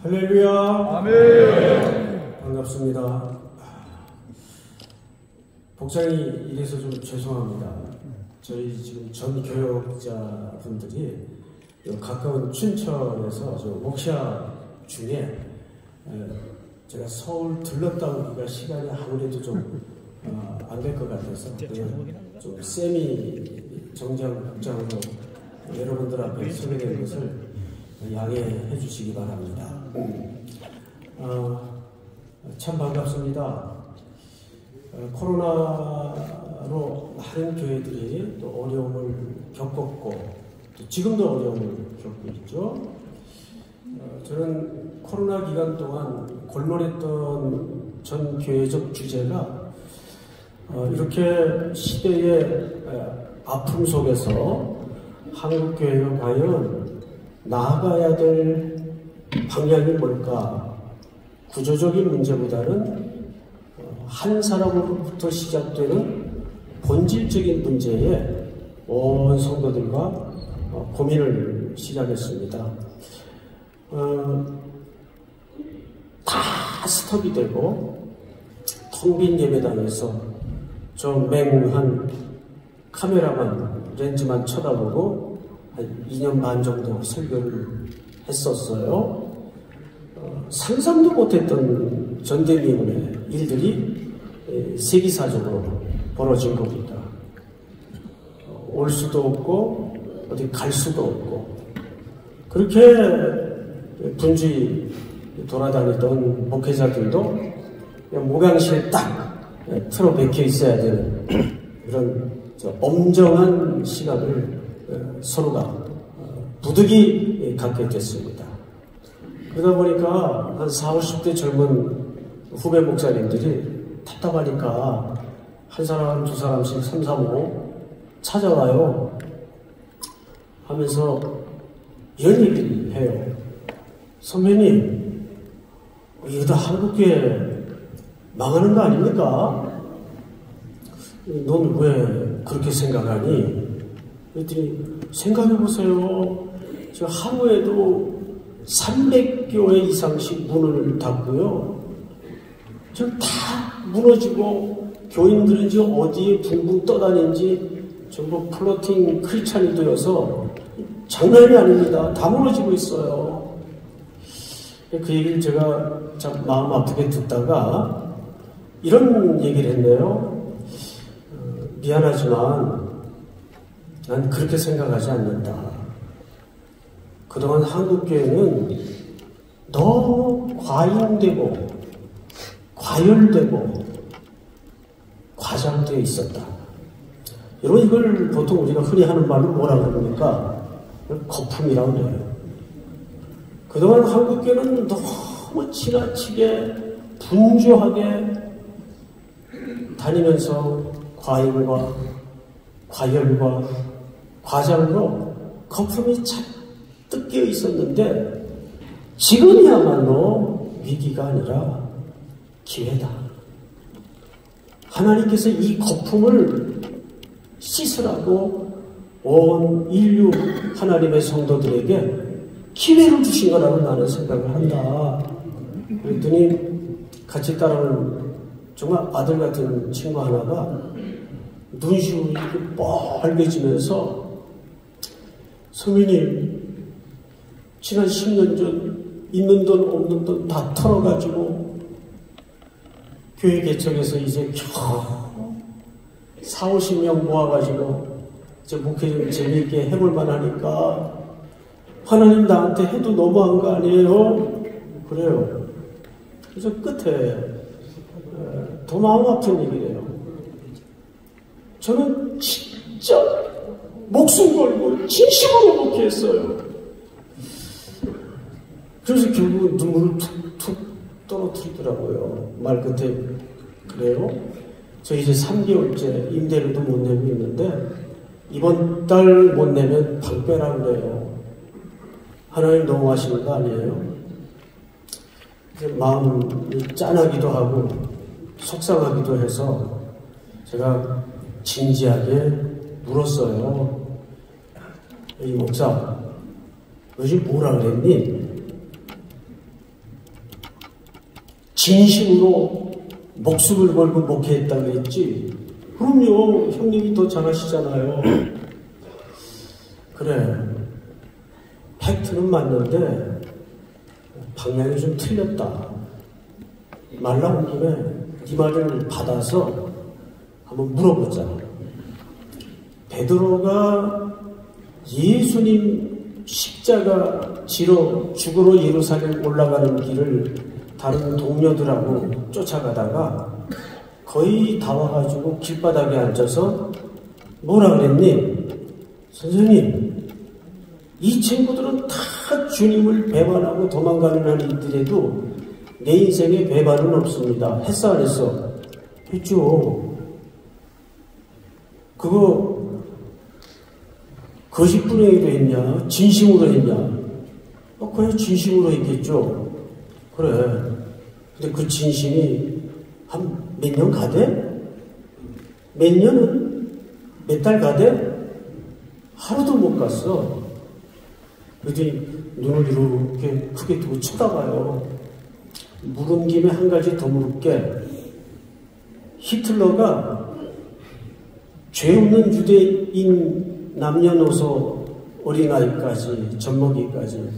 할렐루야. 아멘. 반갑습니다. 복장이 이래서 좀 죄송합니다. 저희 지금 전 교역자분들이 가까운 춘천에서 저 워크샵 중에 제가 서울 들렀다 오기가 시간이 아무래도 좀 안 될 것 같아서 좀 세미 정장 복장으로 여러분들 앞에 소개된 것을 양해해 주시기 바랍니다. 참 반갑습니다. 코로나로 많은 교회들이 또 어려움을 겪었고 또 지금도 어려움을 겪고 있죠. 저는 코로나 기간 동안 골몰했던 전 교회적 주제가 이렇게 시대의 아픔 속에서 한국교회가 과연 나아가야 될 방향이 뭘까? 구조적인 문제보다는 한 사람으로부터 시작되는 본질적인 문제에 온 성도들과 고민을 시작했습니다. 다 스톱이 되고 텅 빈 예배당에서 저 맹한 카메라만 렌즈만 쳐다보고 한 2년 반 정도 설교를 했었어요. 상상도 못했던 전대미문의 일들이 세기사적으로 벌어진 겁니다. 올 수도 없고 어디 갈 수도 없고 그렇게 분주히 돌아다니던 목회자들도 목양실에 딱 틀어 박혀 있어야 되는 그런 엄정한 시간을 서로가 부득이 갖게 됐습니다. 그러다 보니까 한 40, 50대 젊은 후배 목사님들이 답답하니까 한 사람, 두 사람씩 3, 4, 5 찾아와요. 하면서 이런 얘기를 해요. 선배님, 이러다 한국교회 망하는 거 아닙니까? 넌 왜 그렇게 생각하니? 그랬더니 생각해보세요. 저 하루에도 300교회 이상씩 문을 닫고요. 지금 다 무너지고 교인들은 지금 어디에 붕붕 떠다니는지 전부 플로팅 크리스찬이 되어서 장난이 아닙니다. 다 무너지고 있어요. 그 얘기를 제가 참 마음 아프게 듣다가 이런 얘기를 했네요. 미안하지만 난 그렇게 생각하지 않는다. 그동안 한국교회는 너무 과잉되고 과열되고 과장되어 있었다. 여러분 이걸 보통 우리가 흔히 하는 말로 뭐라 그럽니까? 거품이라고 그래요. 그동안 한국교회는 너무 지나치게 분주하게 다니면서 과잉과 과열과 과장으로 거품이 잔뜩 끼어 있었는데 지금이야말로 위기가 아니라 기회다. 하나님께서 이 거품을 씻으라고 온 인류 하나님의 성도들에게 기회를 주신 거라고 나는 생각을 한다. 그랬더니 같이 따라오는 정말 아들 같은 친구 하나가 눈시울이 빨개지면서 성민님 지난 10년 전 있는 돈 없는 돈 다 털어가지고 교회 개척해서 이제 겨우 4, 50명 모아가지고 이제 목회 좀 재미있게 해볼만 하니까 하나님 나한테 해도 너무한 거 아니에요? 그래요. 그래서 끝에 더 마음 아픈 얘기래요. 저는 진짜 목숨 걸고 진심으로 목회했어요. 그래서 결국은 눈물을 툭툭 떨어뜨리더라고요. 말 끝에 그래요. 저 이제 3개월째 임대료도 못 내고 있는데 이번 달 못 내면 방 빼라고 그래요. 하나님 너무하시는 거 아니에요? 마음이 짠하기도 하고 속상하기도 해서 제가 진지하게 물었어요. 이 목사, 너 지금 뭐라 그랬니? 진심으로 목숨을 걸고 목회했다고 그랬지. 그럼요. 형님이 더 잘하시잖아요. 그래. 팩트는 맞는데 방향이 좀 틀렸다. 말 나온 김에 네 말을 받아서 한번 물어보자. 베드로가 예수님 십자가 지러 죽으러 예루살렘 올라가는 길을 다른 동료들하고 쫓아가다가 거의 다 와가지고 길바닥에 앉아서 뭐라 그랬니? 선생님, 이 친구들은 다 주님을 배반하고 도망가는 한이 있더라도 내 인생에 배반은 없습니다. 했어 안 했어? 했죠. 그거 거짓부렁이로 했냐? 진심으로 했냐? 그래, 진심으로 했겠죠. 그래. 근데 그 진심이 한 몇 년 가대? 몇 년은? 몇 달 가대? 하루도 못 갔어. 그랬더니 눈을 이렇게 크게 두고 쳐다봐요. 물은 김에 한 가지 더 물을게. 히틀러가 죄 없는 유대인 남녀노소 어린아이까지 젖먹이까지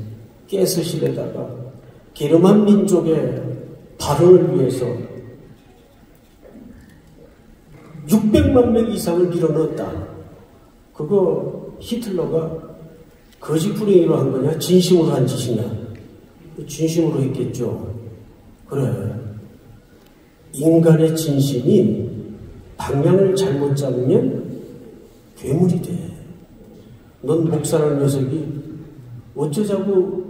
가스실에다가 게르만 민족의 발언을 위해서 600만 명 이상을 밀어넣었다. 그거 히틀러가 거짓부렁이로 한 거냐? 진심으로 한 짓이냐? 진심으로 했겠죠. 그래. 인간의 진심이 방향을 잘못 잡으면 괴물이 돼. 넌 목사라는 녀석이 어쩌자고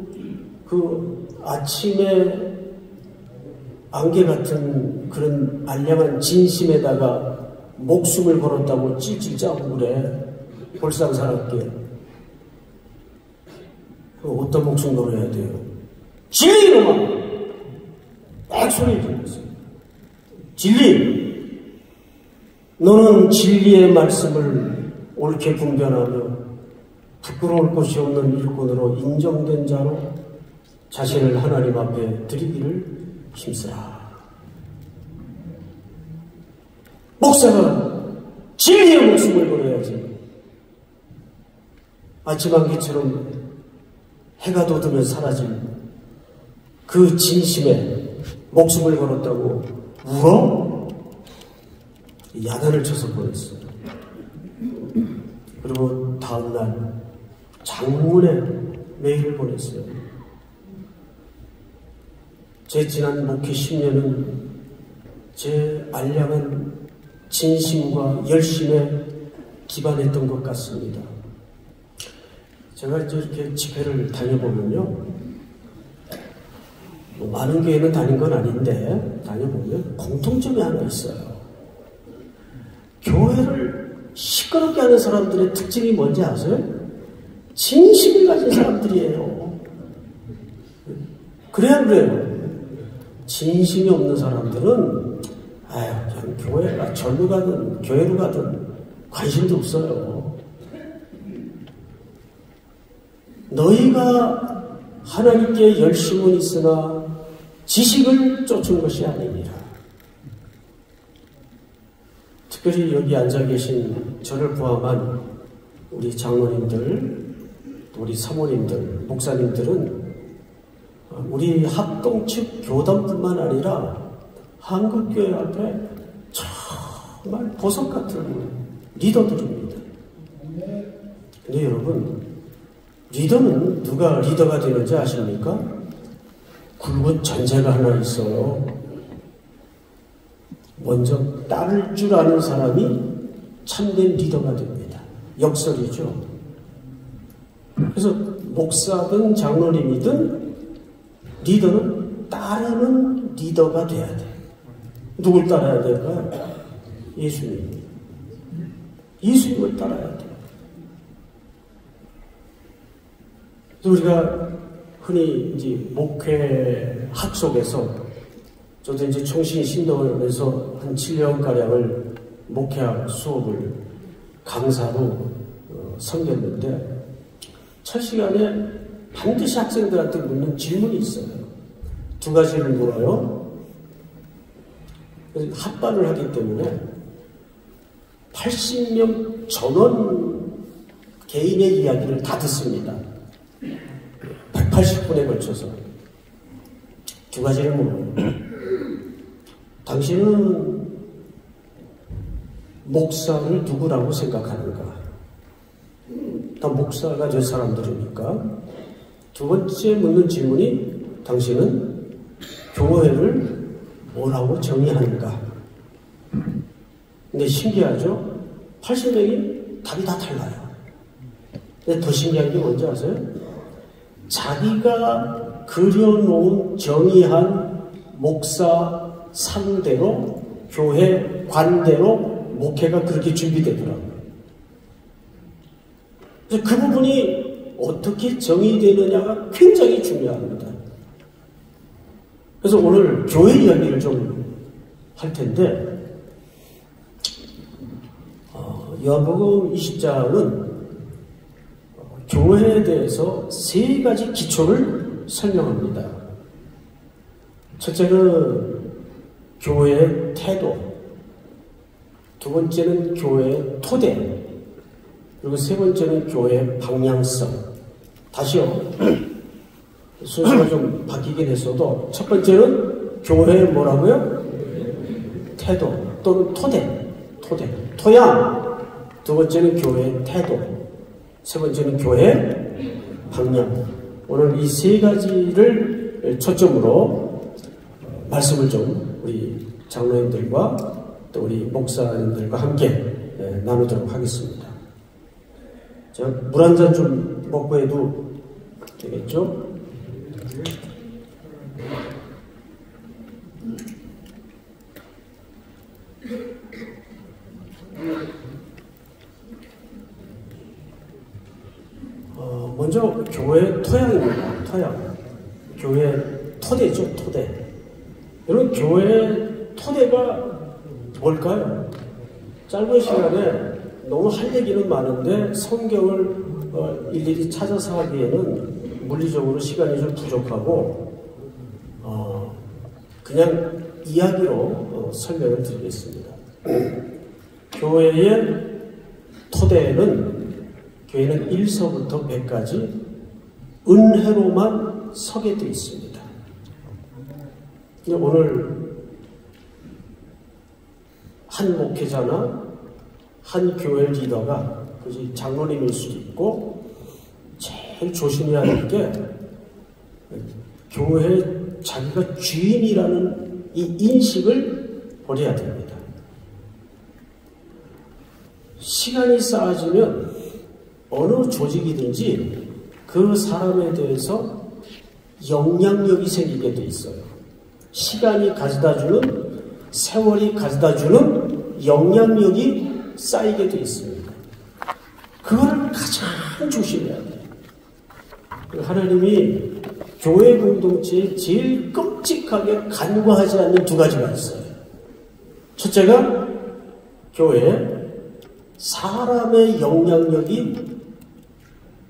그 아침에 안개 같은 그런 알량한 진심에다가 목숨을 걸었다고 찔찔 짜고 그래. 볼상사납게. 어떤 목숨 걸어야 돼요? 진리 이놈아! 딱 소리 들렸어요. 진리! 너는 진리의 말씀을 옳게 분별하며 부끄러울 것이 없는 일꾼으로 인정된 자로 자신을 하나님 앞에 드리기를 힘쓰라. 목사가 진리의 목숨을 걸어야지. 아침 안개처럼 해가 돋으면 사라질 그 진심에 목숨을 걸었다고 울어? 야단을 쳐서 보냈어요. 그리고 다음날 장문의 메일을 보냈어요. 제 지난 목회 10년은 제 알량한 진심과 열심에 기반했던 것 같습니다. 제가 이제 이렇게 집회를 다녀보면요. 뭐 많은 교회는 다닌 건 아닌데 다녀보면 공통점이 하나 있어요. 교회를 시끄럽게 하는 사람들의 특징이 뭔지 아세요? 진심을 가진 사람들이에요. 그래야 안 그래요? 진심이 없는 사람들은 그냥 교회가 절로 가든 교회로 가든 관심도 없어요. 너희가 하나님께 열심은 있으나 지식을 쫓은 것이 아니니라. 특별히 여기 앉아 계신 저를 포함한 우리 장로님들, 우리 사모님들, 목사님들은 우리 합동 측 교단뿐만 아니라 한국교회 앞에 정말 보석 같은 리더들입니다. 근데 여러분, 리더는 누가 리더가 되는지 아십니까? 굵은 전제가 하나 있어요. 먼저 따를 줄 아는 사람이 참된 리더가 됩니다. 역설이죠. 그래서 목사든 장로님이든 리더는 따르는 리더가 돼야 돼. 누굴 따라야 될까요? 예수님. 예수님을 따라야 돼. 우리가 흔히 이제 목회학 속에서 저도 이제 청신신도원에서 한 7년가량을 목회학 수업을 강사로 섬겼는데 첫 시간에 반드시 학생들한테 묻는 질문이 있어요. 두 가지를 물어요. 합반을 하기 때문에 80명 전원 개인의 이야기를 다 듣습니다. 180분에 걸쳐서. 두 가지를 물어요. 당신은 목사를 누구라고 생각하는가? 다 목사가 될 사람들이니까. 두 번째 묻는 질문이 당신은 교회를 뭐라고 정의하는가? 근데 신기하죠? 80명이 답이 다 달라요. 근데 더 신기한 게 뭔지 아세요? 자기가 그려놓은 정의한 목사 상대로 교회 관대로 목회가 그렇게 준비되더라고요. 그래서 그 부분이 어떻게 정의되느냐가 굉장히 중요합니다. 그래서 오늘 교회 이야기를 좀 할 텐데, 요한복음 20장은 교회에 대해서 세 가지 기초를 설명합니다. 첫째는 교회의 태도, 두 번째는 교회의 토대, 그리고 세 번째는 교회의 방향성. 다시요. 순서가 좀 바뀌긴 했어도 첫 번째는 교회의 뭐라고요? 태도 또는 토대, 토양. 두 번째는 교회의 태도, 세 번째는 교회의 방향. 오늘 이 세 가지를 초점으로 말씀을 좀 우리 장로님들과 또 우리 목사님들과 함께 나누도록 하겠습니다. 자, 물 한 잔 좀 먹고 해도 되겠죠? 먼저 교회의 토양입니다. 토양. 교회의 토대죠. 토대. 여러분, 교회의 토대가 뭘까요? 짧은 시간에 너무 할 얘기는 많은데 성경을 일일이 찾아서 하기에는 물리적으로 시간이 좀 부족하고 그냥 이야기로 설명을 드리겠습니다. 교회의 토대는 교회는 1서부터 100까지 은혜로만 서게 되어 있습니다. 오늘 한 목회자나 한 교회 리더가 그것이 장로님일 수도 있고 제일 조심해야 할 게 교회 자기가 주인이라는 이 인식을 버려야 됩니다. 시간이 쌓아지면 어느 조직이든지 그 사람에 대해서 영향력이 생기게 돼 있어요. 시간이 가져다주는, 세월이 가져다주는 영향력이 쌓이게 돼 있습니다. 그거를 가장 조심해야 돼요. 하나님이 교회 공동체에 제일 끔찍하게 간과하지 않는 두 가지가 있어요. 첫째가 교회에 사람의 영향력이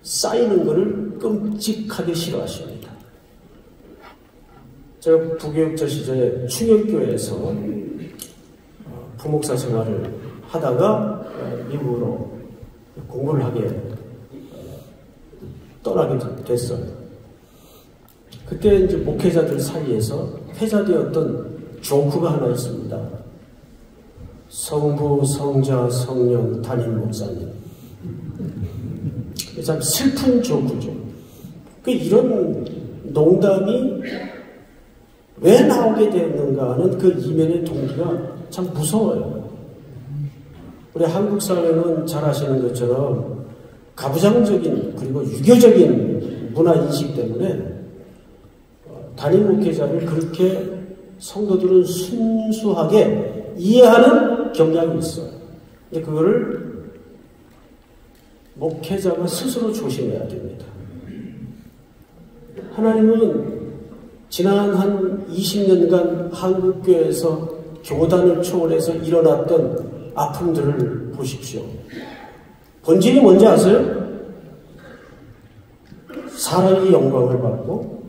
쌓이는 것을 끔찍하게 싫어하십니다. 제가 부교육자 시절에 충영교회에서 부목사 생활을 하다가 미국으로 공부를 하게 떠나게 됐어요. 그때 이제 목회자들 사이에서 회자되었던 조크가 하나 있습니다. 성부, 성자, 성령, 담임 목사님. 참 슬픈 조크죠. 이런 농담이 왜 나오게 되었는가 하는 그 이면의 동기가 참 무서워요. 우리 한국 사회는 잘 아시는 것처럼 가부장적인 그리고 유교적인 문화 인식 때문에 담임 목회자를 그렇게 성도들은 순수하게 이해하는 경향이 있어요. 근데 그거를 목회자가 스스로 조심해야 됩니다. 하나님은 지난 한 20년간 한국교회에서 교단을 초월해서 일어났던 아픔들을 보십시오. 본질이 뭔지 아세요? 사람이 영광을 받고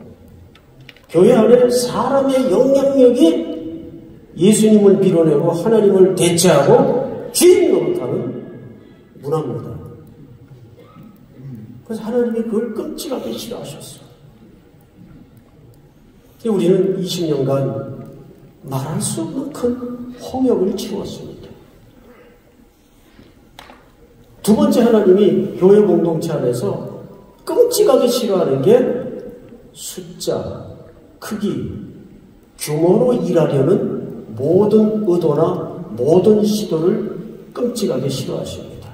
교회 안에 사람의 영향력이 예수님을 밀어내고 하나님을 대체하고 주인 노릇하는 문화입니다. 그래서 하나님이 그걸 끔찍하게 싫어하셨어요. 우리는 20년간 말할 수 없는 큰 홍역을 치루었습니다. 두 번째, 하나님이 교회 공동체 안에서 끔찍하게 싫어하는 게 숫자, 크기, 규모로 일하려는 모든 의도나 모든 시도를 끔찍하게 싫어하십니다.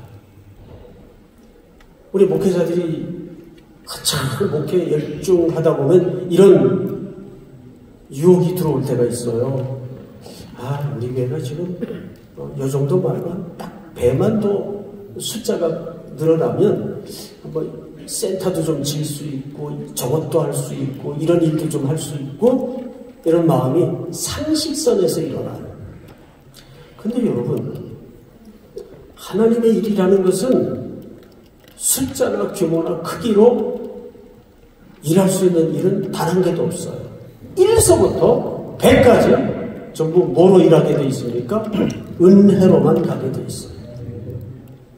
우리 목회자들이 한참 목회에 열중하다 보면 이런 유혹이 들어올 때가 있어요. 아, 우리 교회가 지금 요 정도 말만 딱 배만 더 숫자가 늘어나면 뭐 센터도 좀 질 수 있고 저것도 할 수 있고 이런 일도 좀 할 수 있고 이런 마음이 상식선에서 일어나요. 근데 여러분, 하나님의 일이라는 것은 숫자나 규모나 크기로 일할 수 있는 일은 단 한 개도 없어요. 1서부터 100까지 전부 뭐로 일하게 돼 있습니까? 은혜로만 가게 돼 있어요.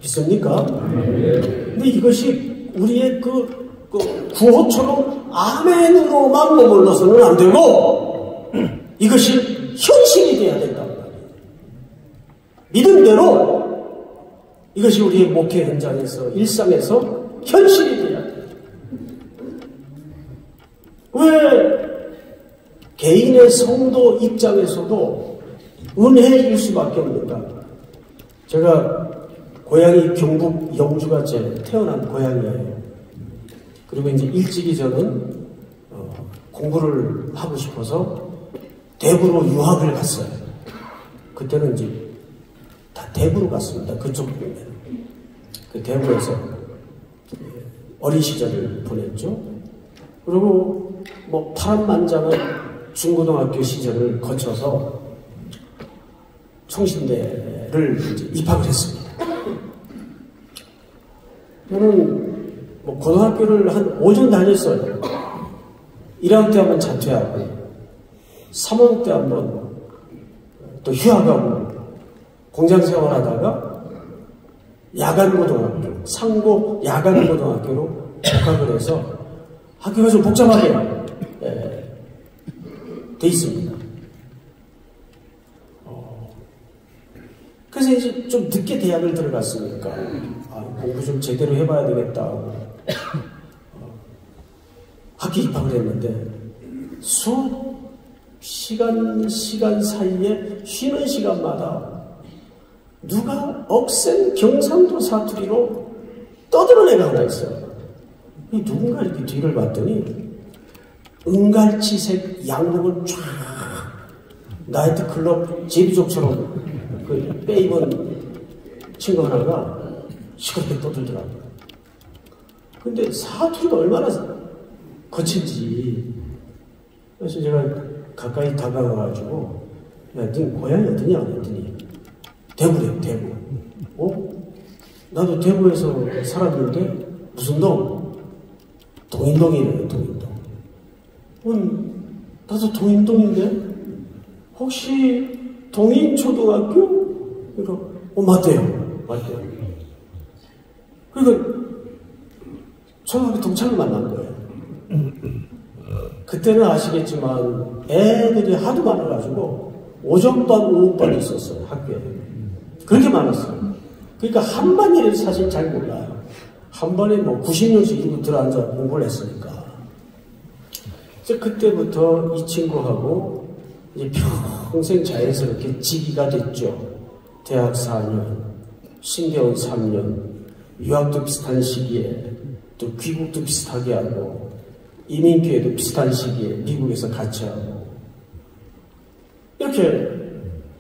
믿습니까? 근데 이것이 우리의 그 구호처럼 아멘으로만 머물러서는 안 되고 이것이 현실이 돼야 된단 말이에요. 믿음대로 이것이 우리의 목회 현장에서 일상에서 현실이 돼야 돼요. 왜 개인의 성도 입장에서도 은혜일 수밖에 없는가? 제가 고향이 경북 영주가 제 태어난 고향이에요. 그리고 이제 일찍이 저는 공부를 하고 싶어서 대구로 유학을 갔어요. 그때는 이제 다 대구로 갔습니다. 그쪽 부분에. 그 대구에서 어린 시절을 보냈죠. 그리고 뭐 파란만장한 중고등학교 시절을 거쳐서 총신대를 이제 입학을 했습니다. 저는 뭐 고등학교를 한 5년 다녔어요. 1학년 때 한번 자퇴하고 3학년 때 한번 또 휴학하고 공장생활 하다가 야간고등학교, 상고 야간고등학교로 복학을 해서 학교가 좀 복잡하게 돼 있습니다. 그래서 이제 좀 늦게 대학을 들어갔으니까 공부 좀 제대로 해봐야 되겠다. 학교 입학을 했는데 시간 사이에 쉬는 시간마다 누가 억센 경상도 사투리로 떠드는 애가 하나 있어요. 누군가 이렇게 뒤를 봤더니 은갈치색 양복을 쫙 나이트클럽 제비족처럼 그 빼입은 친구 하나가 시끄럽게 떠들더라고요. 근데 사투리가 얼마나 거친지. 그래서 제가 가까이 다가가가지고, 야, 너 고향이 어디냐? 그랬더니, 대구래, 대구. 나도 대구에서 살았는데, 무슨 동? 동인동이래요, 동인동. 나도 동인동인데, 혹시 동인초등학교? 그러니까, 맞대요. 맞대요. 그러니까, 초등학교 동창을 만난 거예요. 그때는 아시겠지만 애들이 하도 많아가지고 오전반, 오후반이 있었어요. 학교에. 그렇게 많았어요. 그러니까 한 반이라도 사실 잘 몰라요. 한 반에 뭐 90명씩 이러고 들어앉아 공부를 했으니까. 그래서 그때부터 이 친구하고 이제 평생 자연스럽게 지기가 됐죠. 대학 4년, 신대원 3년, 유학도 비슷한 시기에 또 귀국도 비슷하게 하고 이민기회도 비슷한 시기에 미국에서 같이 하고 이렇게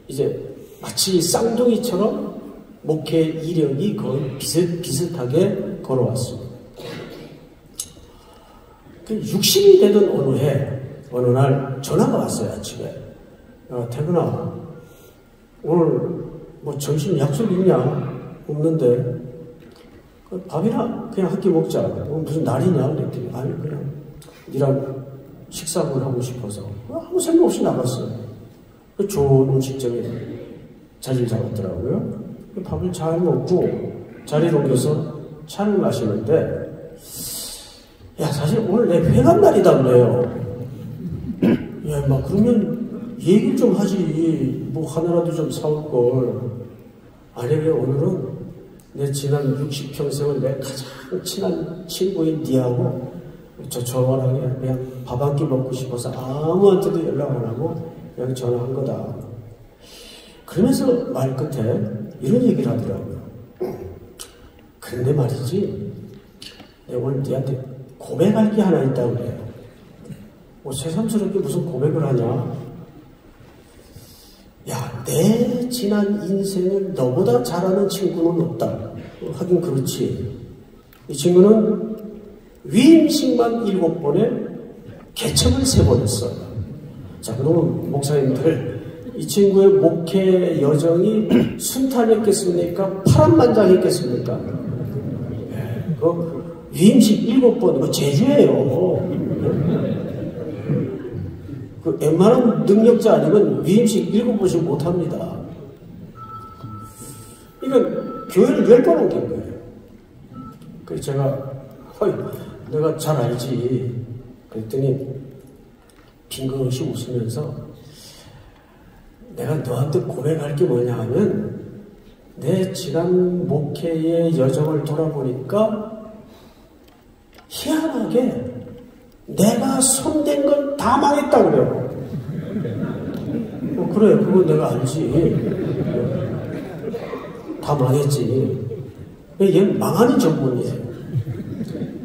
이제 마치 쌍둥이처럼 목회 이력이 거의 비슷하게 걸어왔습니다. 60이 되던 어느 날 전화가 왔어요. 아침에. 태근아, 오늘 뭐 점심 약속 있냐? 없는데 밥이나 그냥 한 끼 먹자. 무슨 날이냐? 그랬더니 아니 그냥 니랑 식사를 하고 싶어서 아무 생각 없이 나갔어요. 그 좋은 음식점에 자리를 잡았더라고요. 밥을 잘 먹고 자리를 옮겨서 차를 마시는데, 야, 사실 오늘 내 회관 날이다 그래요. 야, 막 그러면 얘기를 좀 하지. 뭐 하나라도 좀 사올 걸. 아니, 왜 오늘은 내 지난 60평생을 내 가장 친한 친구인 니하고 조촐하게 그냥 밥 한 끼 먹고 싶어서 아무한테도 연락 안 하고 그냥 전화한 거다. 그러면서 말 끝에 이런 얘기를 하더라고요. 그런데 말이지, 내가 오늘 니한테 고백할 게 하나 있다고 그래요. 뭐 새삼스럽게 무슨 고백을 하냐? 야, 내 지난 인생을 너보다 잘하는 친구는 없다. 하긴 그렇지. 이 친구는 위임식만 7번에 개척을 3번 했어요. 자, 그러면 목사님들, 이 친구의 목회 여정이 순탄했겠습니까? 파란만장했겠습니까? 네, 그 위임식 7번, 그 제주예요. 그 웬만한 능력자 아니면 위임식 7번씩 못합니다. 이건 교회를 10번 옮긴 거예요. 그래서 제가 내가 잘 알지. 그랬더니 빙긋이 웃으면서 내가 너한테 고백할 게 뭐냐 하면 내 지난 목회의 여정을 돌아보니까 희한하게 내가 손댄 건 다 망했다 그래요. 그래, 그건 내가 알지. 다 망했지. 얘는 망하는 전문이에요.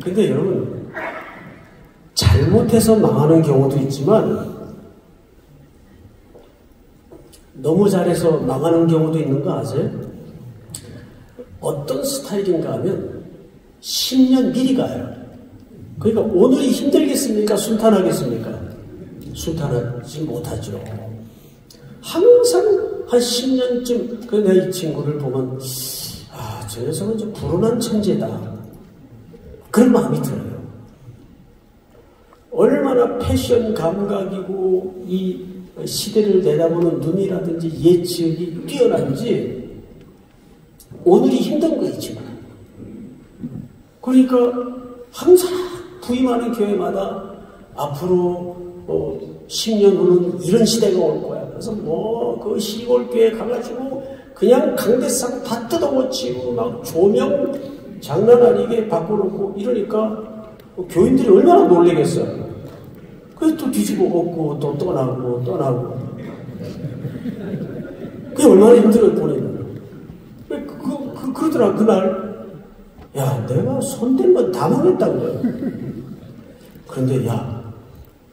근데 여러분, 잘못해서 망하는 경우도 있지만 너무 잘해서 망하는 경우도 있는 거 아세요? 어떤 스타일인가 하면 10년 미리 가요. 그러니까 오늘이 힘들겠습니까? 순탄하겠습니까? 순탄하지 못하죠. 항상 한 10년쯤 내 이 친구를 보면 저 녀석은 좀 불운한 천재다. 그런 마음이 들어요. 얼마나 패션 감각이고 이 시대를 내다보는 눈이라든지 예측이 뛰어난지 오늘이 힘든 거이지만 그러니까 항상 부임하는 교회마다 앞으로 10년 후는 이런 시대가 올 거야. 그래서 그 시골 교회 가가지고 그냥 강대상 다 뜯어고치고 막 조명 장난 아니게 바꿔놓고 이러니까 교인들이 얼마나 놀라겠어요. 그래서 또 뒤집어 엎고 또 떠나고 그게 얼마나 힘들어 보내는 거야. 그러더라 그날. 야, 내가 손댄 건 다 망했다고 그래. 그런데 야,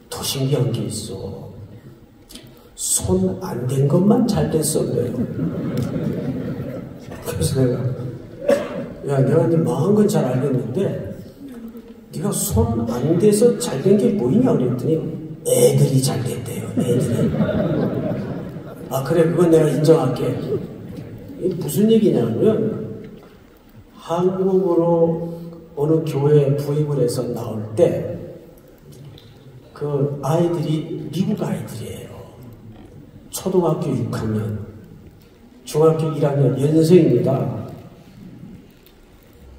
더 신기한 게 있어. 손 안 댄 것만 잘 됐어 그래요. 그래서 내가 네 망한 건 잘 알겠는데 네가 손 안 대서 잘 된 게 뭐이냐 그랬더니 애들이 잘 됐대요. 애들이. 그래, 그건 내가 인정할게. 이게 무슨 얘기냐면 한국으로 어느 교회에 부임을 해서 나올 때 그 아이들이 미국 아이들이에요. 초등학교 6학년, 중학교 1학년 연생입니다.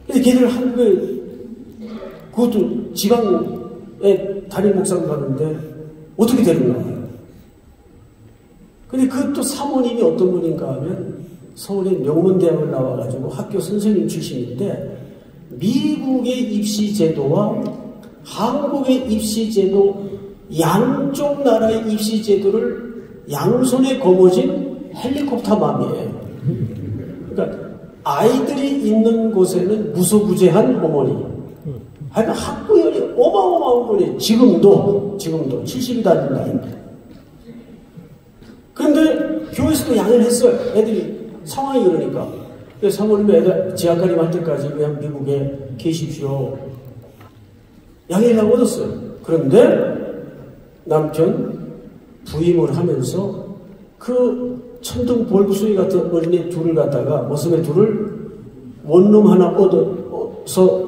근데 걔들 한국에 그것도 지방에 담임 목사를 가는데 어떻게 되는 거예요? 근데 그것도 사모님이 어떤 분인가 하면 서울의 명문대학을 나와가지고 학교 선생님 출신인데 미국의 입시 제도와 한국의 입시 제도 양쪽 나라의 입시 제도를 양손에 거머쥔 헬리콥터 맘이에요. 그러니까 아이들이 있는 곳에는 무소부재한 어머니. 하여간 학부열이 어마어마한 분이 지금도 70이 다 된 나이인데. 그런데 교회에서도 양해를 했어요. 애들이 상황이 그러니까. 그래서 사모님이 애들 지하까지 할 때까지 그냥 미국에 계십시오. 양해를 하고 얻었어요. 그런데 남편 부임을 하면서 그 천둥 볼부수이 같은 어린이 둘을 갖다가 모습의 둘을 원룸 하나 얻어서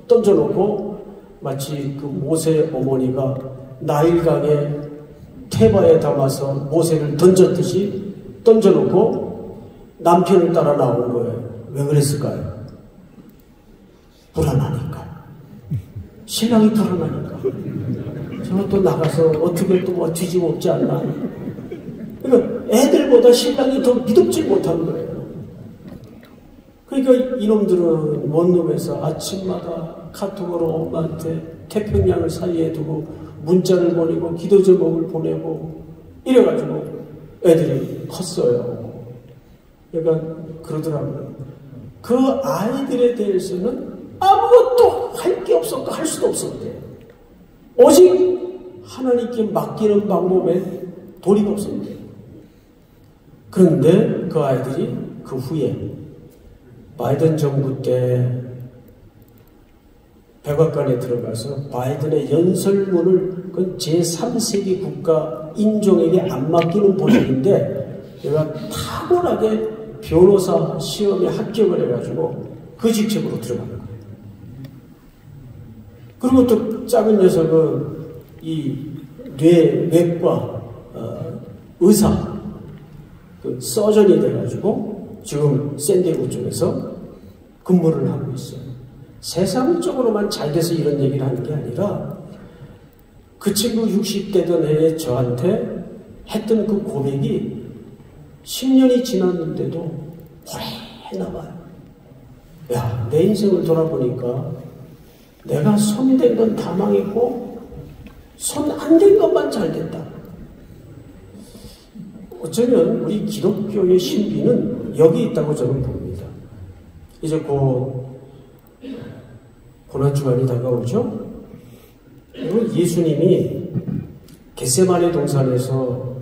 던져놓고 마치 그 모세의 어머니가 나일강에 테바에 담아서 모세를 던졌듯이 던져놓고 남편을 따라 나온 거예요. 왜 그랬을까요? 불안하니까. 신랑이 불안하니까. 저는 또 나가서 어떻게 또 뭐 뒤집어엎지 않나. 그러니까 애들보다 신랑이 더 믿음질 못한 거예요. 그러니까 이놈들은 원룸에서 아침마다 카톡으로 엄마한테 태평양을 사이에 두고 문자를 보내고 기도 제목을 보내고 이래가지고 애들이 컸어요. 그러니까 그러더라고요. 그 아이들에 대해서는 아무것도 할 게 없었고 할 수도 없었대요. 오직 하나님께 맡기는 방법에 도리가 없었대요. 그런데 그 아이들이 그 후에 바이든 정부 때 백악관에 들어가서 바이든의 연설문을 그 제3세계 국가 인종에게 안 맡기는 보직인데 내가 탁월하게 변호사 시험에 합격을 해가지고 그 직책으로 들어간 거예요. 그리고 또 작은 녀석은 이 뇌외과 의사 그 서전이 돼가지고 지금 샌디에고 쪽에서 근무를 하고 있어요. 세상적으로만 잘 돼서 이런 얘기를 하는 게 아니라 그 친구 60대던 해에 저한테 했던 그 고백이 10년이 지났는데도 오래 남아요. 야, 내 인생을 돌아보니까 내가 손댄 건 다 망했고 손 안 댄 것만 잘 됐다. 어쩌면 우리 기독교의 신비는 여기 있다고 저는 봅니다. 이제 곧 고난주간이 다가오죠? 예수님이 겟세마네 동산에서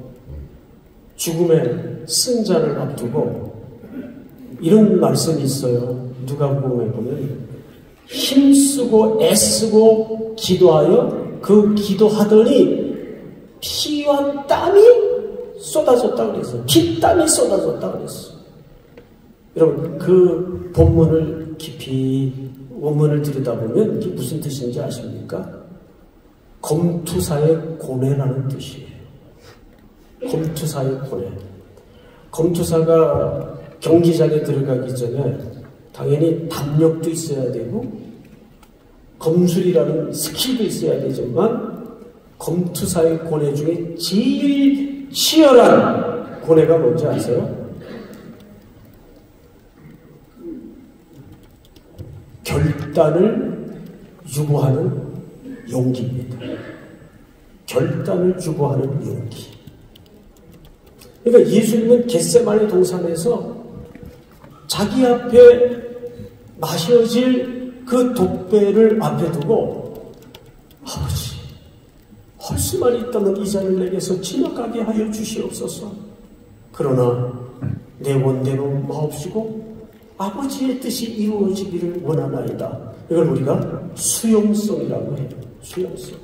죽음의 승자를 앞두고 이런 말씀이 있어요. 누가복음에 보면 힘쓰고 애쓰고 기도하여 그 기도하더니 피와 땀이 쏟아졌다고 그랬어요. 피땀이 쏟아졌다고 그랬어요. 여러분 그 본문을 깊이 원문을 들여다보면 이게 무슨 뜻인지 아십니까? 검투사의 고뇌라는 뜻이에요. 검투사의 고뇌. 검투사가 경기장에 들어가기 전에 당연히 담력도 있어야 되고 검술이라는 스킬도 있어야 되지만 검투사의 고뇌 중에 제일 치열한 고뇌가 뭔지 아세요? 결단을 유보하는 용기입니다. 결단을 유보하는 용기. 그러니까 예수님은 겟세마네 동산에서 자기 앞에 마셔질 그 독배를 앞에 두고 아버지, 할 수만 있다면 이 잔을 내게서 지나가게 하여 주시옵소서. 그러나 내 원대로 마옵시고 아버지의 뜻이 이루어지기를 원하나이다. 이걸 우리가 수용성이라고 해요. 수용성.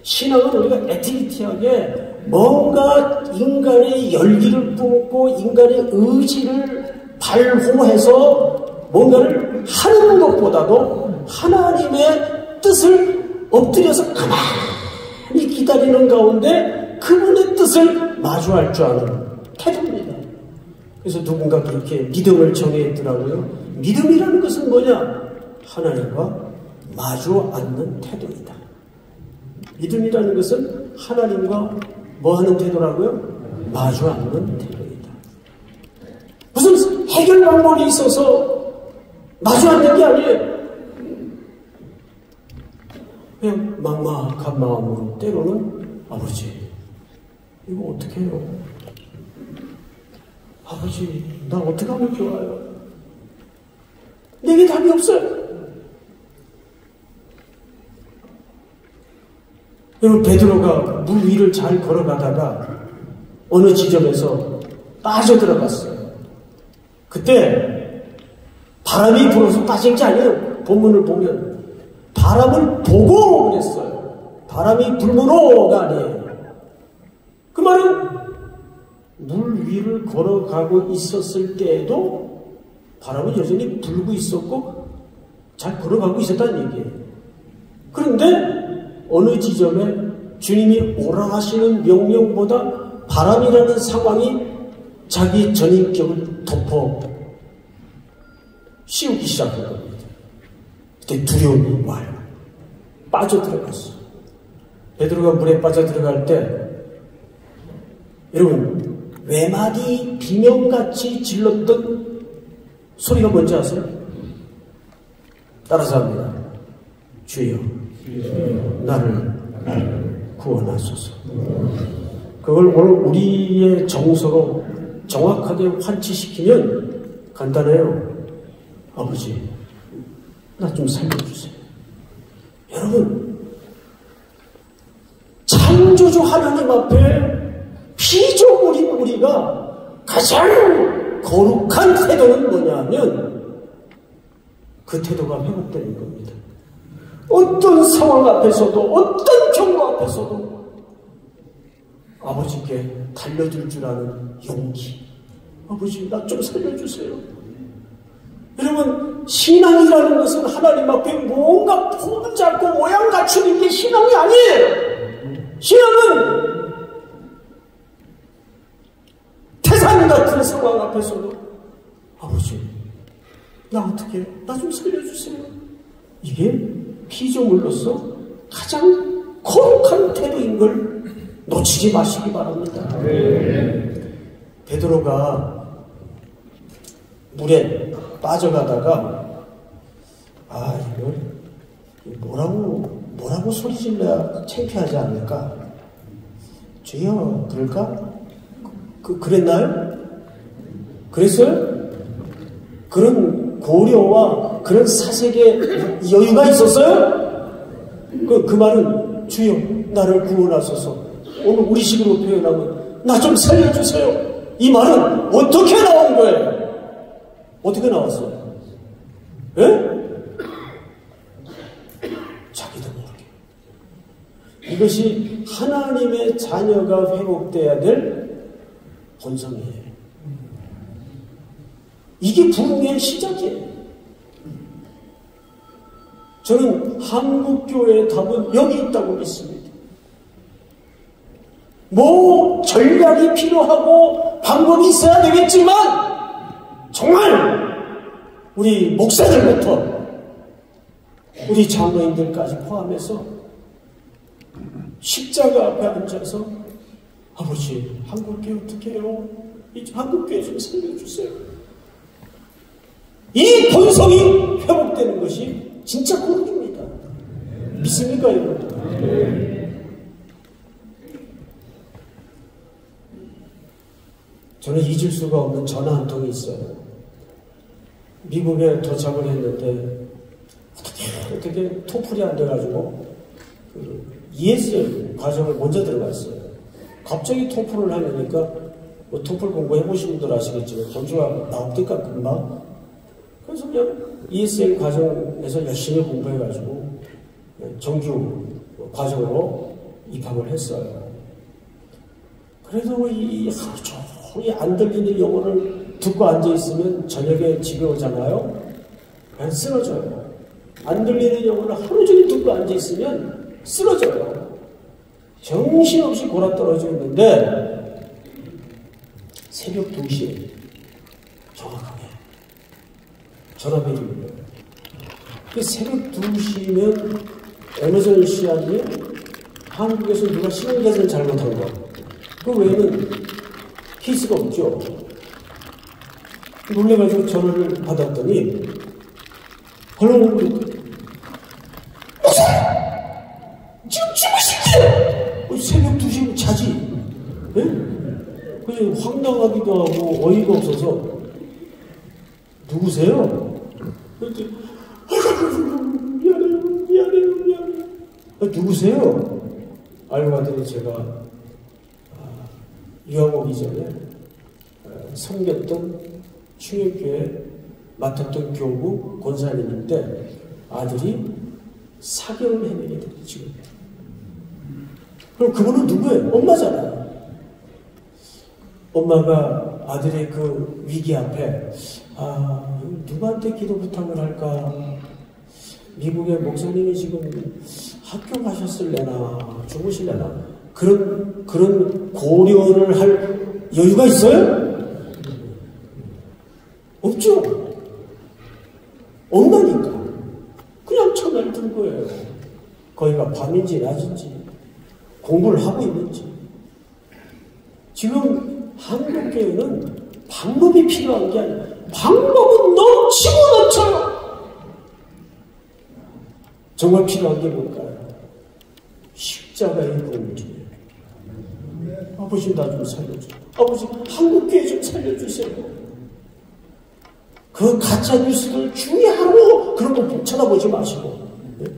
신앙은 우리가 액티비티하게 뭔가 인간의 열기를 뿜고 인간의 의지를 발호해서 뭔가를 하는 것보다도 하나님의 뜻을 엎드려서 가만히 기다리는 가운데 그분의 뜻을 마주할 줄 아는 태도입니다. 그래서 누군가 그렇게 믿음을 정의했더라고요. 믿음이라는 것은 뭐냐? 하나님과 마주 앉는 태도이다. 믿음이라는 것은 하나님과 뭐 하는 태도라고요? 마주 앉는 태도이다. 무슨 해결 방법이 있어서 마주 앉는 게 아니에요. 그냥 막막한 마음으로 때로는 아버지, 이거 어떻게 해요? 아버지, 나 어떻게 하면 좋아요? 내게 답이 없어요. 여러분, 베드로가 물 위를 잘 걸어가다가 어느 지점에서 빠져들어갔어요. 그때 바람이 불어서 빠진 게 아니에요. 본문을 보면 바람을 보고 그랬어요. 바람이 불문호가 아니에요. 그 말은 물 위를 걸어가고 있었을 때에도 바람은 여전히 불고 있었고 잘 걸어가고 있었다는 얘기예요. 그런데 어느 지점에 주님이 오라 하시는 명령보다 바람이라는 상황이 자기 전인격을 덮어 씌우기 시작한 겁니다. 그때 두려움이 와요. 빠져들어갔어. 베드로가 물에 빠져들어갈 때 여러분 외마디 비명같이 질렀던 소리가 뭔지 아세요? 따라서 합니다. 주여 나를 구원하소서. 그걸 오늘 우리의 정서로 정확하게 환치시키면 간단해요. 아버지 나 좀 살려주세요. 여러분 창조주 하나님 앞에 피조물인 우리가 가장 거룩한 태도는 뭐냐면 그 태도가 회복되는 겁니다. 어떤 상황 앞에서도 어떤 경우 앞에서도 아버지께 달려들 줄 아는 용기. 아버지 나 좀 살려주세요. 여러분 신앙이라는 것은 하나님 앞에 뭔가 폼 잡고 모양 갖추는 게 신앙이 아니에요. 신앙은 태산 같은 상황 앞에서도 아버지 나 어떻게 나 좀 살려주세요. 이게 피조물로서 가장 거룩한 태도인 걸 놓치지 마시기 바랍니다. 베드로가 물에 빠져가다가 이걸 뭐라고 소리 질러야 창피하지 않을까? 주여 그럴까? 그랬나요? 그랬어요? 그런 고려와 그런 사색의 여유가 있었어요? 그 말은 주여 나를 구원하소서. 오늘 우리식으로 표현하면 나 좀 살려주세요. 이 말은 어떻게 나온 거예요? 어떻게 나왔어요? 예? 자기도 모르게. 이것이 하나님의 자녀가 회복돼야 될 본성이에요. 이게 부흥의 시작이에요. 저는 한국교회의 답은 여기 있다고 믿습니다. 뭐 전략이 필요하고 방법이 있어야 되겠지만 정말 우리 목사들부터 우리 장로님들까지 포함해서 십자가 앞에 앉아서 아버지 한국교회 어떻게 해요? 한국교회 좀 살려주세요. 이 본성이 회복되는 것이 진짜 거룩입니다. 믿습니까 여러분? 저는 잊을 수가 없는 전화 한 통이 있어요. 미국에 도착을 했는데 어떻게 토플이 안 돼가지고 ESL 과정을 먼저 들어갔어요. 갑자기 토플을 하려니까 뭐 토플 공부해 보신 분들 아시겠지만 점수가 나옵니까 금방? 그래서 그냥 ESL 과정에서 열심히 공부해가지고 정규 과정으로 입학을 했어요. 그래도 이 하루 종일 안 들리는 영어를 듣고 앉아있으면 저녁에 집에 오잖아요. 그냥 쓰러져요. 안 들리는 영어를 하루 종일 듣고 앉아있으면 쓰러져요. 정신없이 골아떨어져 있는데 새벽 2시에 정확하게 전화벨이 울려요. 그 새벽 2시면 에머전시 아니면 한국에서 누가 신용계산 잘못한 거. 그 외에는 케이스가 없죠. 놀래가지고 전화를 받았더니 헐렁 지금 주무시게요. 새벽 2시면 자지. 네? 그냥 황당하기도 하고 어이가 없어서 누구세요? 그랬더니 미안해요. 누구세요? 알고 봤더니 제가 유학 오기 전에 섬겼던 충격교회 맡았던 교구 권사님인데 아들이 사경을 해내게 됐죠 지금. 그럼 그분은 누구예요? 엄마잖아요. 엄마가 아들의 그 위기 앞에 누구한테 기도 부탁을 할까? 미국의 목사님이 지금 학교 가셨을래나 주무실래나 그런 고려를 할 여유가 있어요? 없죠. 없나니까 그냥 천을 든 거예요. 거기가 밤인지 낮인지 공부를 하고 있는지. 지금 한국교회는 방법이 필요한 게 아니라 방법은 넘치고 넘쳐요. 정말 필요한 게 뭘까요? 십자가의 공의예요. 아버지 나 좀 살려주세요. 아버지 한국교회 좀 살려주세요. 그 가짜 뉴스를 주의하고 그런 거 쳐다보지 마시고. 네?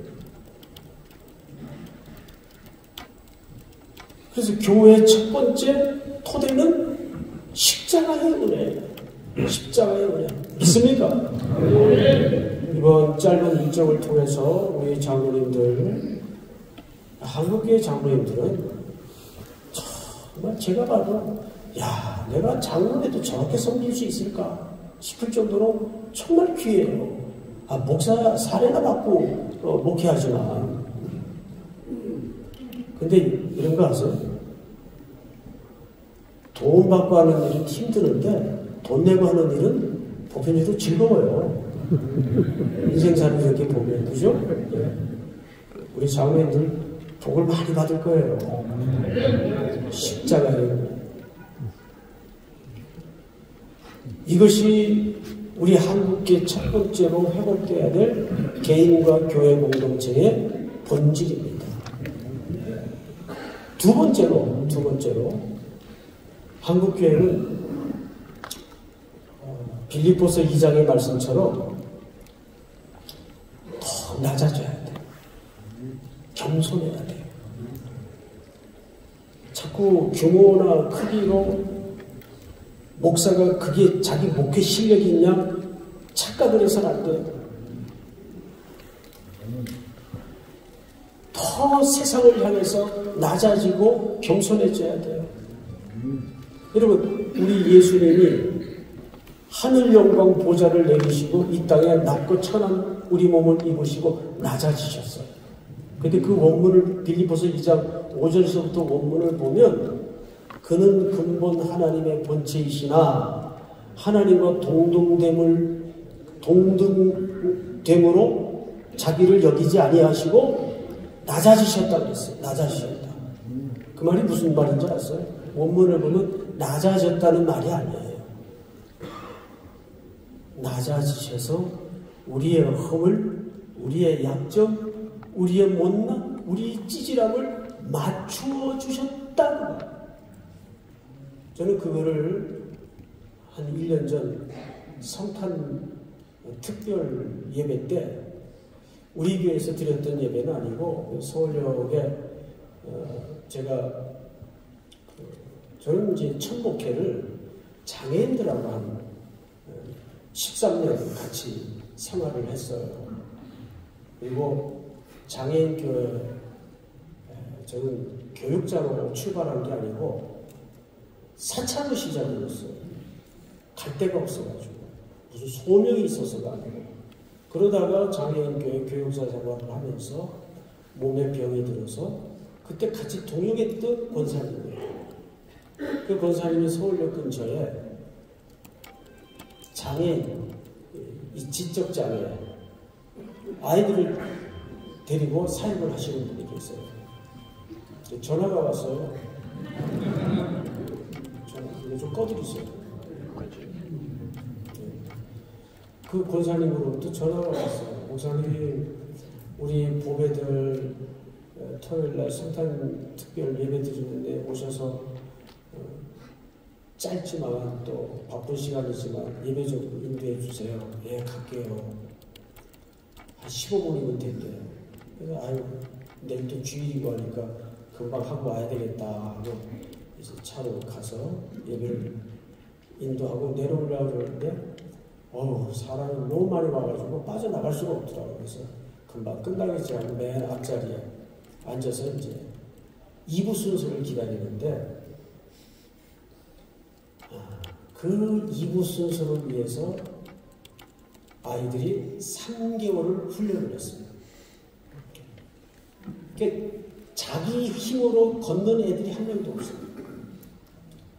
그래서 교회의 첫 번째 토대는 십자가의 은혜예요. 십자가의 은혜. 믿습니까? 이번 짧은 일정을 통해서 우리 장로님들, 한국교회 장로님들은 정말 제가 봐도 야, 내가 장로에도 저렇게 섬길 수 있을까 싶을 정도로 정말 귀해요. 목사 사례나 받고 목회하지만 근데 이런 거 아세요? 돈 받고 하는 일은 힘드는데 돈 내고 하는 일은 보편적으로 즐거워요. 인생사를 이렇게 보면, 그죠? 네. 우리 장로님들 복을 많이 받을 거예요. 십자가예요. 이것이 우리 한국계 첫 번째로 회복되어야 될 개인과 교회 공동체의 본질입니다. 두 번째로 한국교회는 빌립보서 2장의 말씀처럼 더 낮아져야 돼요. 겸손해야 돼요. 자꾸 규모나 크기로 목사가 그게 자기 목회 실력이 있냐 착각을 해서는 안 돼요. 더 세상을 향해서 낮아지고 겸손해져야 돼요. 여러분, 우리 예수님이 하늘 영광 보좌를 내리시고 이 땅에 낮고 천한 우리 몸을 입으시고 낮아지셨어요. 근데 그 원문을 빌립보서 2장 5절에서부터 원문을 보면 그는 근본 하나님의 본체이시나 하나님과 동등됨으로 자기를 여기지 아니하시고 낮아지셨다 그랬어요. 낮아지셨다. 그 말이 무슨 말인지 아세요? 원문을 보면 낮아졌다는 말이 아니에요. 낮아지셔서 우리의 허물, 우리의 약점, 우리의 못남, 우리의 찌질함을 맞추어 주셨다. 저는 그거를 한 1년 전 성탄 특별 예배 때 우리 교회에서 드렸던 예배는 아니고 서울역에 저는 이제 첫 목회를 장애인들하고 한 13년 같이 생활을 했어요. 그리고 장애인 교회, 저는 교육자로 출발한 게 아니고 사창의 시작이었어요. 갈 데가 없어가지고 무슨 소명이 있어서가 아니고 그러다가 장애인 교회 교육자 생활을 하면서 몸에 병이 들어서 그때 같이 동역했던 권사님이에요. 그 권사님이 서울역 근처에 장애인, 이 지적 장애 아이들을 데리고 사역을 하시는 분이 계세요. 전화가 왔어요. 이거 좀 꺼드리세요. 그 권사님으로부터 전화가 왔어요. 목사님, 우리 보배들 토요일날 성탄 특별 예배 드리는데 오셔서 짧지만 또 바쁜 시간이지만 예배 좀 인도해 주세요. 예, 갈게요. 한 15분이면 된대요. 그래서 아유, 내일 또 주일이고 하니까 금방 하고 와야 되겠다 하고 그래서 차로 가서 예배를 인도하고 내려오려고 그러는데 사람이 너무 많이 와가지고 빠져나갈 수가 없더라고요. 그래서 금방 끝나겠지 하고 맨 앞자리에 앉아서 이제 2부 순서를 기다리는데 그 2부 순서를 위해서 아이들이 3개월을 훈련을 했습니다. 자기 힘으로 걷는 애들이 한 명도 없어요.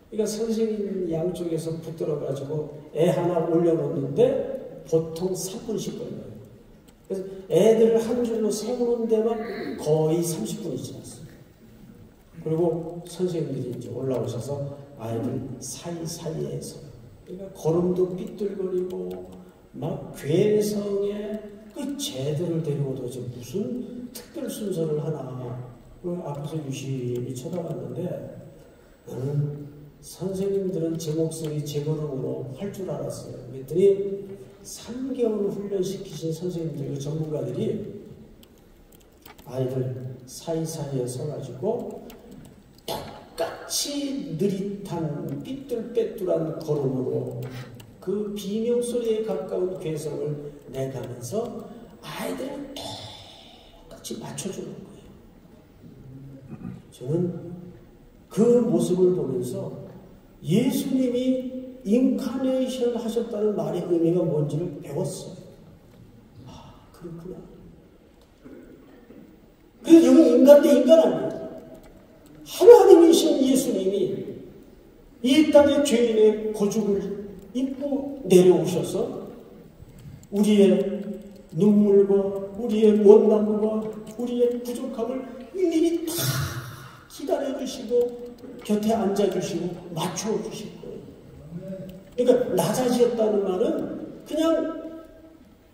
그러니까 선생님 양쪽에서 붙들어가지고 애 하나 올려놓는데 보통 3분씩 걸려요. 그래서 애들을 한 줄로 세우는 데만 거의 30분이 지났어요. 그리고 선생님들이 이제 올라오셔서 아이들 사이사이에서 그러니까 걸음도 삐뚤거리고 막 괴성에 그 쟤들을 데리고 도대체 무슨 특별 순서를 하나. 그 앞에서 유심히 쳐다봤는데 나는 선생님들은 제 목소리 제 걸음으로 할 줄 알았어요. 그랬더니 3개월 훈련시키신 선생님들, 전문가들이 아이들 사이사이에 서가지고 똑같이 느릿한 삐뚤빼뚤한 걸음으로 그 비명소리에 가까운 괴성을 내가면서 아이들을 똑같이 맞춰주는 거예요. 저는 그 모습을 보면서 예수님이 인카네이션 하셨다는 말의 의미가 뭔지를 배웠어요. 아, 그렇구나. 그래서 여기 인간 대 인간 아니에요. 하나님이신 예수님이 이 땅의 죄인의 고죽을 입고 내려오셔서 우리의 눈물과 우리의 못남과 우리의 부족함을 일일이 다 기다려주시고 곁에 앉아주시고 맞춰주실 거예요. 그러니까 낮아지었다는 말은 그냥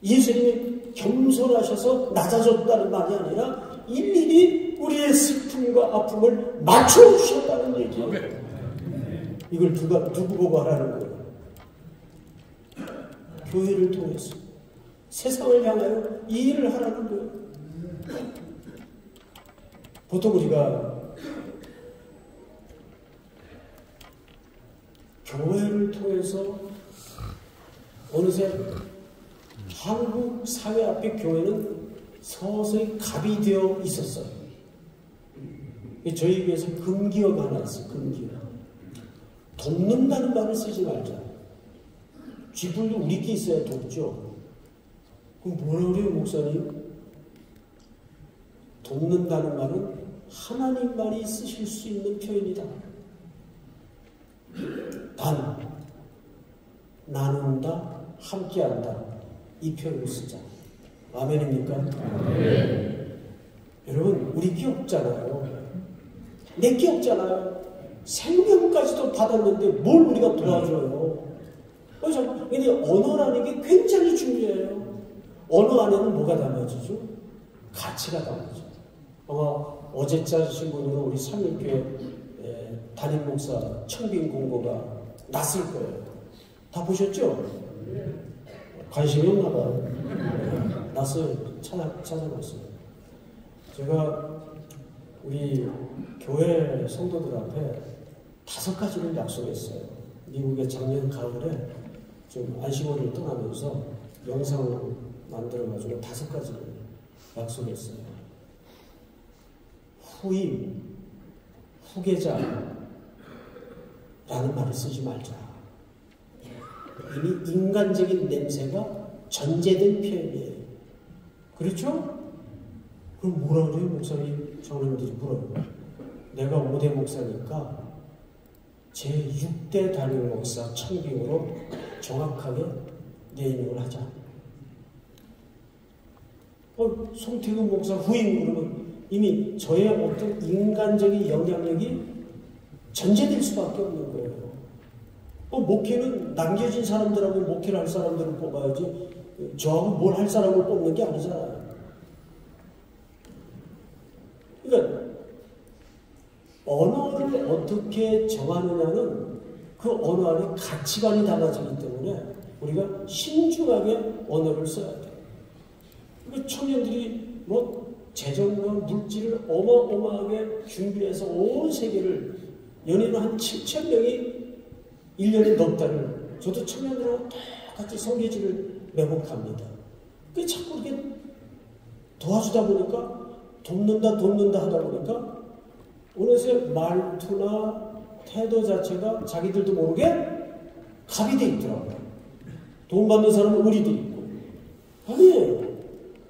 예수님이 겸손하셔서 낮아졌다는 말이 아니라 일일이 우리의 슬픔과 아픔을 맞춰주셨다는 얘기예요. 이걸 누구 보고 하라는 거예요? 교회를 통해서 세상을 향하여 이 일을 하라는 거예요. 보통 우리가 교회를 통해서 어느새 한국 사회 앞에 교회는 서서히 갑이 되어 있었어요. 저희 교회에서 금기어가 하나 있어요. 금기어. 돕는다는 말을 쓰지 말자. 쥐뿔도 우리끼리 있어야 돕죠. 그럼 뭐라 그래요, 목사님? 돕는다는 말은 하나님만이 쓰실 수 있는 표현이다. 단, 나눈다, 함께한다. 이 표현을 쓰자. 아멘입니까? 아멘. 여러분, 우리 끼 없잖아요. 내 끼 없잖아요. 생명까지도 받았는데 뭘 우리가 도와줘요? 근데 언어라는 게 굉장히 중요해요. 언어 안에는 뭐가 담아지죠? 가치가 담아지죠. 아마 어제 짜주신 분으로 우리 삼일교회 담임 목사 청빈 공고가 났을 거예요. 다 보셨죠? 관심이 없나 봐요. 났어요. 찾아봤어요. 제가 우리 교회 성도들 앞에 5가지를 약속했어요. 미국에 작년 가을에 좀 안식원을 떠나면서 영상을 만들어가지고 5가지를 약속했어요. 후임, 후계자라는 말을 쓰지 말자. 이미 인간적인 냄새가 전제된 표현이에요. 그렇죠? 그럼 뭐라 그래요, 목사님? 장로님들이 물어요. 내가 5대 목사니까 제6대 담임 목사 청빙으로 정확하게 네이밍을 하자. 송태근 목사 후임 그러면 이미 저의 어떤 인간적인 영향력이 전제될 수밖에 없는 거예요. 목회는 남겨진 사람들하고 목회를 할 사람들을 뽑아야지 저하고 뭘 할 사람을 뽑는 게 아니잖아요. 그러니까 언어를 어떻게 정하느냐는 그 언어 안에 가치관이 달라지기 때문에 우리가 신중하게 언어를 써야 돼요. 그러니까 청년들이 재정과 물질을 어마어마하게 준비해서 온 세계를 연인은 한 7,000명이 1년에 넉 달을 저도 청년들하고 똑같이 성계지를 매복합니다. 그게 자꾸 이렇게 도와주다 보니까 돕는다 하다 보니까 어느새 말투나 태도 자체가 자기들도 모르게 갑이 돼 있더라고요. 돈 받는 사람은 의리도 있고. 아니에요.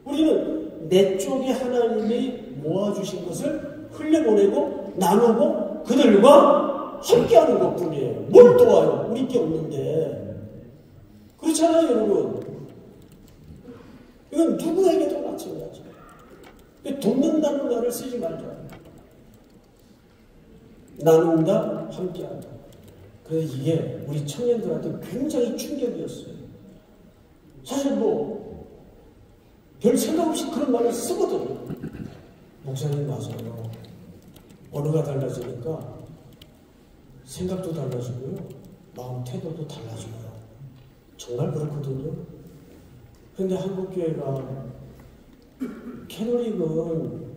우리는 내 쪽에 하나님이 모아주신 것을 흘려보내고 나누고 그들과 함께하는 것뿐이에요. 뭘 도와요? 우리 게 없는데. 그렇잖아요, 여러분. 이건 누구에게도 마찬가지예요. 돕는다는 말을 쓰지 말자. 나눈다, 함께한다. 그래서 이게 우리 청년들한테 굉장히 충격이었어요. 사실 별 생각 없이 그런 말을 쓰거든요. 목사님 맞아요. 언어가 달라지니까 생각도 달라지고요. 마음 태도도 달라져요. 정말 그렇거든요. 그런데 한국교회가 캐톨릭은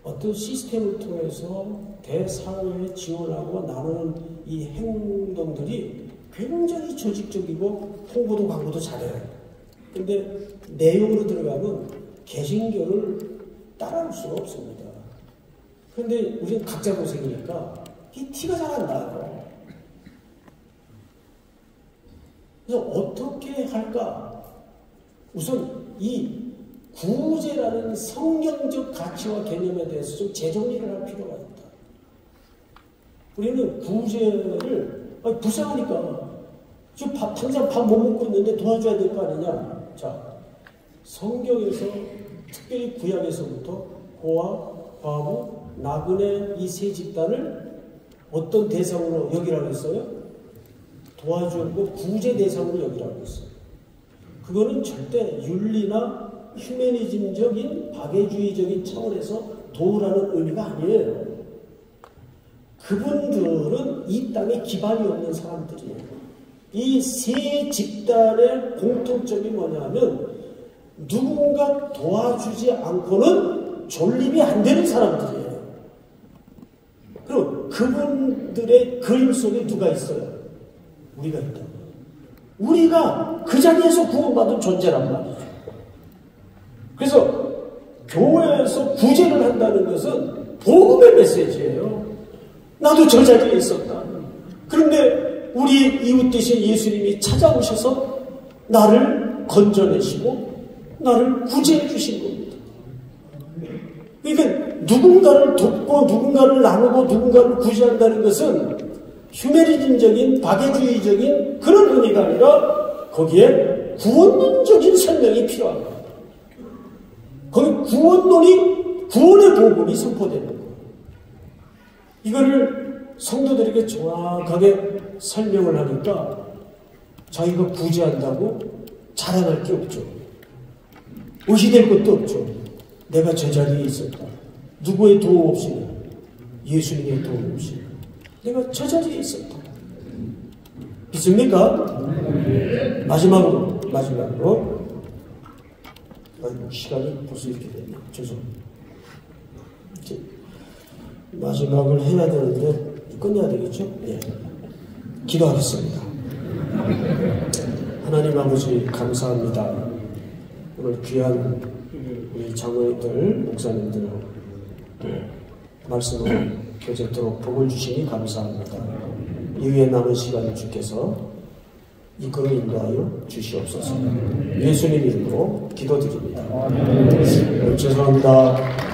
어떤 시스템을 통해서 대사회에 지원하고 나누는 이 행동들이 굉장히 조직적이고 홍보도 광고도 잘해요. 근데 내용으로 들어가면 개신교를 따라올 수가 없습니다. 그런데 우리는 각자 고생이니까 이 티가 잘 안 나요. 그래서 어떻게 할까? 우선 이 구제라는 성경적 가치와 개념에 대해서 좀 재정리를 할 필요가 있다. 우리는 구제를 불쌍하니까 지금 당장 밥 못 먹고 있는데 도와줘야 될 거 아니냐. 자, 성경에서 특별히 구약에서부터 고아, 과부, 나그네 이 세 집단을 어떤 대상으로 여기라고 했어요? 도와주고 구제 대상으로 여기라고 했어요. 그거는 절대 윤리나 휴머니즘적인 박애주의적인 차원에서 도우라는 의미가 아니에요. 그분들은 이 땅에 기반이 없는 사람들이에요. 이 세 집단의 공통점이 뭐냐면 누군가 도와주지 않고는 존립이 안 되는 사람들이에요. 그럼 그분들의 그림 속에 누가 있어요? 우리가 있다. 우리가 그 자리에서 구원받은 존재란 말이죠. 그래서 교회에서 구제를 한다는 것은 복음의 메시지예요. 나도 저 자리에 있었다. 그런데 우리 이웃 되신 예수님이 찾아오셔서 나를 건져내시고 나를 구제해 주신 겁니다. 그러니까 누군가를 돕고 누군가를 나누고 누군가를 구제한다는 것은 휴머니즘적인 박애주의적인 그런 의미가 아니라 거기에 구원론적인 설명이 필요합니다. 거기 구원론이 구원의 복음이 선포되는 거예요. 이거를 성도들에게 정확하게 설명을 하니까 자기가 구제한다고 자랑할 게 없죠. 의시될 것도 없죠. 내가 저 자리에 있었다. 누구의 도움 없이, 예수님의 도움 없이 내가 저 자리에 있었다. 믿습니까? 마지막으로 시간이 벌써 이렇게 됐네요. 죄송합니다. 마지막을 해야 되는데 끝내야 되겠죠? 네. 기도하겠습니다. 하나님 아버지 감사합니다. 오늘 귀한 우리 장로님들, 목사님들 말씀을 교제토록 복을 주시니 감사합니다. 이후에 남은 시간을 주께서 이끌어 인도하여 주시옵소서. 예수님 이름으로 기도드립니다. 죄송합니다.